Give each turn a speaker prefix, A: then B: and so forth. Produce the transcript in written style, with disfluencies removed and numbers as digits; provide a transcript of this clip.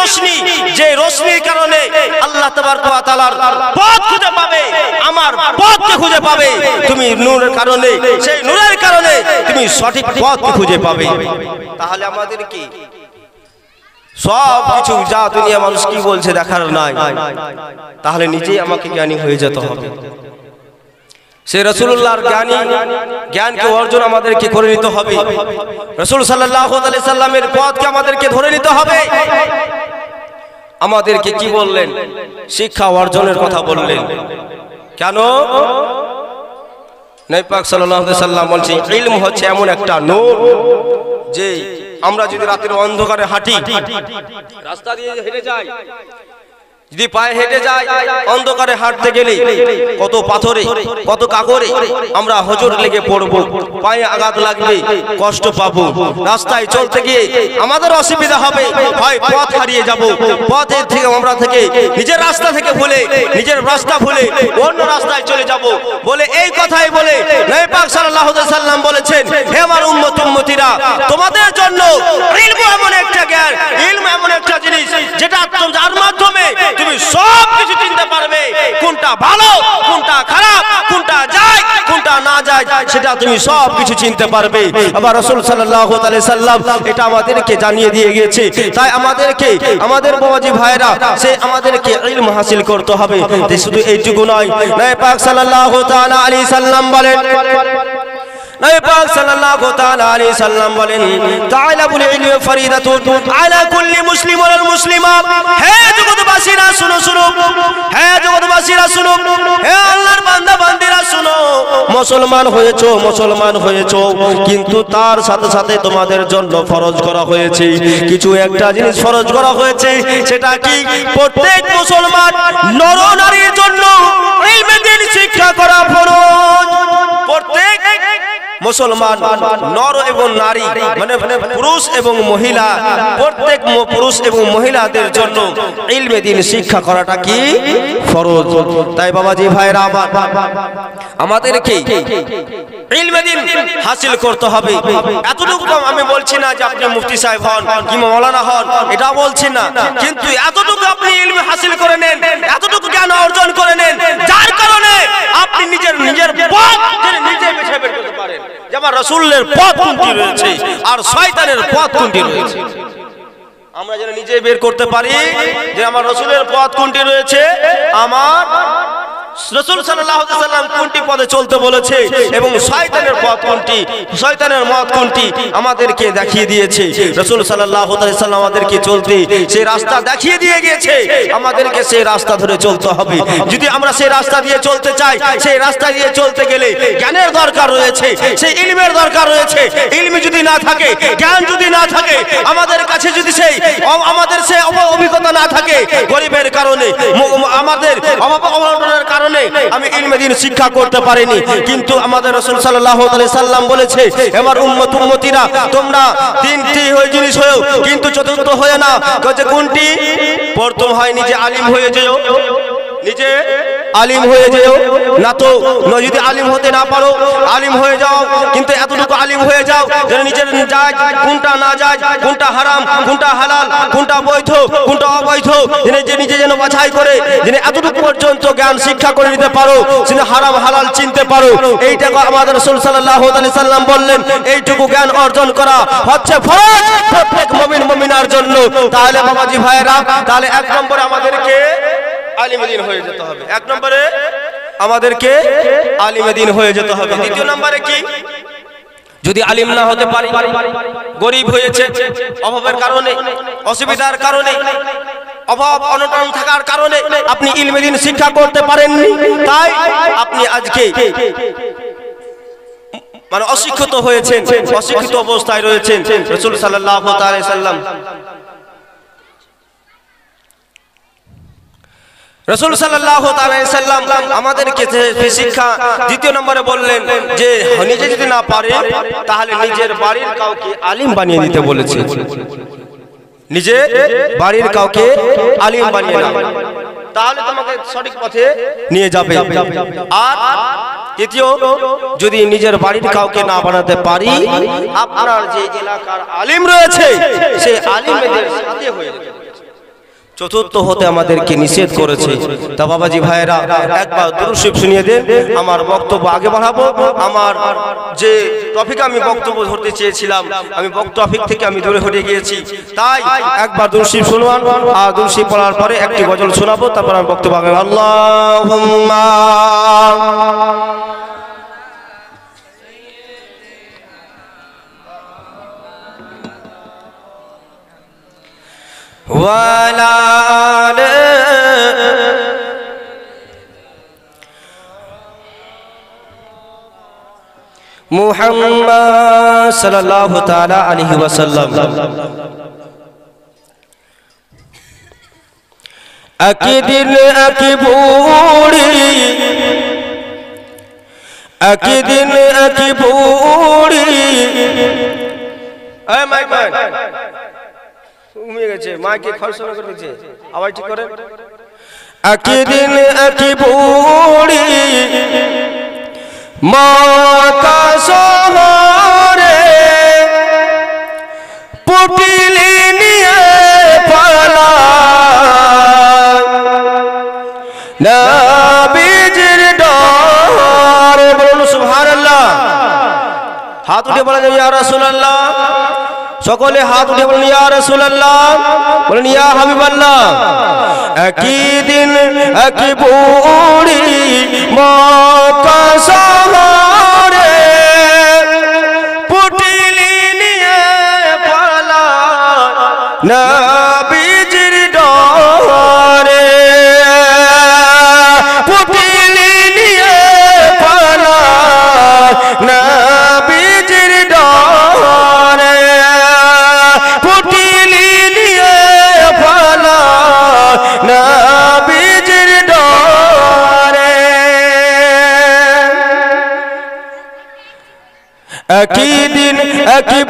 A: রোশনি, যে রোশনির কারণে আল্লাহ তাবারক ওয়া তাআলার পথ খুঁজে পাবে, আমার পথকে খুঁজে পাবে। তুমি নূরের কারণে, সেই নূরের কারণে তুমি সঠিক পথকে খুঁজে পাবে। তাহলে আমাদের কি সব কিছু যা দুনিয়া মানুষ কি বলছে দেখার নাই, তাহলে নিজেই আমাকে জ্ঞানী হয়ে যেতে হবে। সে রাসূলুল্লাহর জ্ঞানকে অর্জন আমাদেরকে করে নিতে হবে। রাসূল সাল্লাল্লাহু আলাইহি সাল্লামের পথকে আমাদেরকে ধরে নিতে হবে। আমাদেরকে কি বললেন? শিক্ষা অর্জনের কথা বললেন। কেন? নবী পাক সাল্লাল্লাহু আলাইহি সাল্লাম বলেছেন, ইলম হচ্ছে এমন একটা নূর, যে আমরা যদি রাতের অন্ধকারে হাঁটি, রাস্তা দিয়ে হেঁটে যাই, যদি পায়ে হেঁটে যাই, অন্ধকারে হাঁটতে গেলে কত পাথরে, কত কাকরে আমরা হোঁচট লেগে পড়বো, পায়ে আঘাত লাগবে, কষ্ট পাবো। রাস্তায় চলতে গিয়ে আমাদের অসুবিধা হবে, হয় পথ হারিয়ে যাব, পথের থেকে আমরা নিজের রাস্তা থেকে ভুলে, নিজের রাস্তা ভুলে অন্য রাস্তায় চলে যাব। বলে এই কথাই বলে নবী পাক সাল্লাল্লাহু আলাইহি সাল্লাম বলেছেন, হে আমার উম্মত উম্মতিরা, তোমাদের জন্য ইলম এমন একটা জ্ঞান, ইলম এমন একটা জিনিস, যেটা যার মাধ্যমে তুমি সব কিছু চিনতে পারবে, কোনটা ভালো, কোনটা খারাপ, কোনটা যায়, কোনটা না যায়, সেটা তুমি সব কিছু চিনতে পারবে। আবার রাসূল সাল্লাল্লাহু আলাইহি সাল্লাম এটা আমাদেরকে জানিয়ে দিয়ে গেছে। তাই আমাদেরকে, আমাদের বাবাজি ভাইরা, সে আমাদেরকে ইলম হাসিল করতে হবে। শুধু এইটুকু নয়, নবী পাক সাল্লাল্লাহু তাআলা আলাইহি সাল্লাম বলেন, নবী পাক সাল্লাল্লাহু তাআলা আলাইহি সাল্লাম বলেন, তাআলাবুল ইলমি ফরিদাতুন আলা কুল্লি মুসলিম ওয়াল মুসলিমা। হে জগৎবাসীরা শুনো, শুনো, হে জগৎবাসীরা শুনো, হে আল্লাহর বান্দা বান্দীরা শুনো। মুসলমান হয়েছো, মুসলমান হয়েছো, কিন্তু তার সাথে সাথে তোমাদের জন্য ফরজ করা হয়েছে, কিছু একটা জিনিস ফরজ করা হয়েছে। সেটা কি? প্রত্যেক মুসলমান নর নারীর জন্য ইলমে দ্বীন শিক্ষা করা ফরজ। প্রত্যেক মুসলমান নর এবং নারী, মানে পুরুষ এবং মহিলা, প্রত্যেক পুরুষ এবং মহিলাদের জন্য ইলমে দ্বীন শিক্ষা করাটা কি? ফরজ। তাই বাবাজি ভাইরা আমার, আমাদেরকে ইলমে দ্বীন হাসিল করতে হবে। এতটুকু আমি বলছি না যে আপনি মুফতি সাহেব হন কিংবা মাওলানা হন, এটা বলছি না, কিন্তু এতটুকু আপনি ইলম হাসিল করে নেন, এতটুকু জ্ঞান অর্জন করে নেন, যার কারণে আপনি নিজের পথ নিজে বেছে বের করতে পারেন, যে আমার রাসূলের পথ কোনটি রয়েছে আর শয়তানের পথ কোনটি রয়েছে। আমরা যেন নিজে বের করতে পারি যে আমার রাসূলের পথ কোনটি রয়েছে, আমার রাসূল সাল্লাল্লাহু আলাইহি সাল্লাম কোনটি পথে চলতে বলেছে, এবং শয়তানের পথ কোনটি, শয়তানের মত কোনটি আমাদেরকে দেখিয়ে দিয়েছে। রাসূল সাল্লাল্লাহু আলাইহি সাল্লাম আমাদেরকে চলতে সেই রাস্তা দেখিয়ে দিয়ে গিয়েছে, আমাদেরকে সেই রাস্তা ধরে চলতে হবে। যদি আমরা সেই রাস্তা দিয়ে চলতে চাই, সেই রাস্তা দিয়ে চলতে গেলে জ্ঞানের দরকার রয়েছে, সেই ইলমের দরকার রয়েছে। ইলম যদি না থাকে, জ্ঞান যদি না থাকে, আমাদের কাছে যদি আমাদের সেই অভিজ্ঞতা না থাকে, গরিবের কারণে, আমাদের অভাব-অনটনের কারণে আমি ইলমে দ্বীন শিক্ষা করতে পারিনি। কিন্তু আমাদের রাসূল সাল্লাল্লাহু আলাইহি সাল্লাম বলেছে, আমার উম্মত উম্মতিরা, তোমরা তিনটি জিনিস হয়েও কিন্তু চতুর্থ হয়ে না। কোনটি? প্রথম হয় নিজে আলিম হয়ে যেও, নিজে আলিম হয়ে যেও, না তো যদি আলিম হতে না পারো, আলিম হয়ে যাও, কিন্তু এতটুকু আলিম হয়ে যাও যেন নিজের যায় কোনটা না যায়, কোনটা হারাম, কোনটা হালাল, কোনটা বৈধ, কোনটা অবৈধ, নিজে যেন বাছাই করে যেন এতটুকু পর্যন্ত জ্ঞান শিক্ষা করে নিতে পারো, যেন হারাম হালাল চিনতে পারো। এইটাকে আমাদের রাসূল সাল্লাল্লাহু আলাইহি সাল্লাম বললেন, এইটুকু জ্ঞান অর্জন করা হচ্ছে ফরজ প্রত্যেক মুমিন মুমিনার জন্য। তাহলে বাবাজি ভাইরা, তাহলে এক নম্বরে আমাদেরকে আলিমে দ্বীন হয়ে যেতে হবে। এক নম্বরে আমাদেরকে আলিমে দ্বীন হয়ে যেতে হবে। দ্বিতীয় নম্বরে কি? যদি আলিম না হতে পারি, গরিব হয়েছে অভাবের কারণে, অসুবিধার কারণে, অভাব অনটন থাকার কারণে আপনি ইলমে দ্বীন শিক্ষা করতে পারেননি, তাই আপনি আজকে মানে অশিক্ষিত হয়েছেন, অশিক্ষিত অবস্থায় রয়েছেন। রাসূল সাল্লাল্লাহু আলাইহি সাল্লাম, রাসূল সাল্লাল্লাহু আলাইহি সাল্লাম আমাদেরকে শিক্ষা দ্বিতীয় নম্বরে বললেন যে নিজে যদি না পারে তাহলে নিজের বাড়ির কাউকে আলিম বানিয়ে দিতে বলেছে। নিজে বাড়ির কাউকে আলিম বানিয়ে নাও, তাহলে তোমাকে সঠিক পথে নিয়ে যাবে। আর তৃতীয়, যদি নিজের বাড়ির কাউকে না বানাতে পারি, আপনার যে এলাকার আলিম রয়েছে সেই আলিমদের সাথে হয়ে যাবে। চতুর্থ হতে আমাদেরকে নিষেধ করেছে। তা বাবাজি ভাইরা একবার দুরূদ শরীফ শুনিয়ে দেন, আমার বক্তব্য আগে বাড়াবো। আমার যে টপিক আমি বক্তব্য ধরতে চেয়েছিলাম, আমি টপিক থেকে আমি দূরে হয়ে গিয়েছি, তাই একবার দুরূদ শরীফ শুনবান, আর দুরূদ শরীফ পড়ার পরে একটি গজল শোনাবো, তারপর আমি বক্তব্য আগে। আল্লাহুম্মা ওয়ালা মুহাম্মদ সাল্লাল্লাহু তাআলা আলাইহি ওয়াসাল্লাম। আকিদিন আকিবুড়ি আকিদিন আকিবুড়ি এই মাইক ঘুমিয়ে গেছে, মাইকে খরচনা করে দিচ্ছে, আওয়াজ ঠিক করে। আকিদিন আকিবুড়ি মক্কা শহরে পুটিলি নিয়ে পালায় নবীজির ডরে। বলুন সুবহানাল্লাহ। হাত উঠে বলেন ইয়া রাসূলুল্লাহ। সকলে হাত উঠে বলেন ইয়া রাসূলুল্লাহ, বলেন ইয়া হাবিবাল্লাহ। একই দিন একই বুড়ি মক্কা শহরে পুটিলি নিয়ে পালায় নবীজির ডরে। পুটিলি নিয়ে পালায় নবীজির ডরে। পুটিলি নিয়ে পালায় নবীজির ডরে। একই দিন একই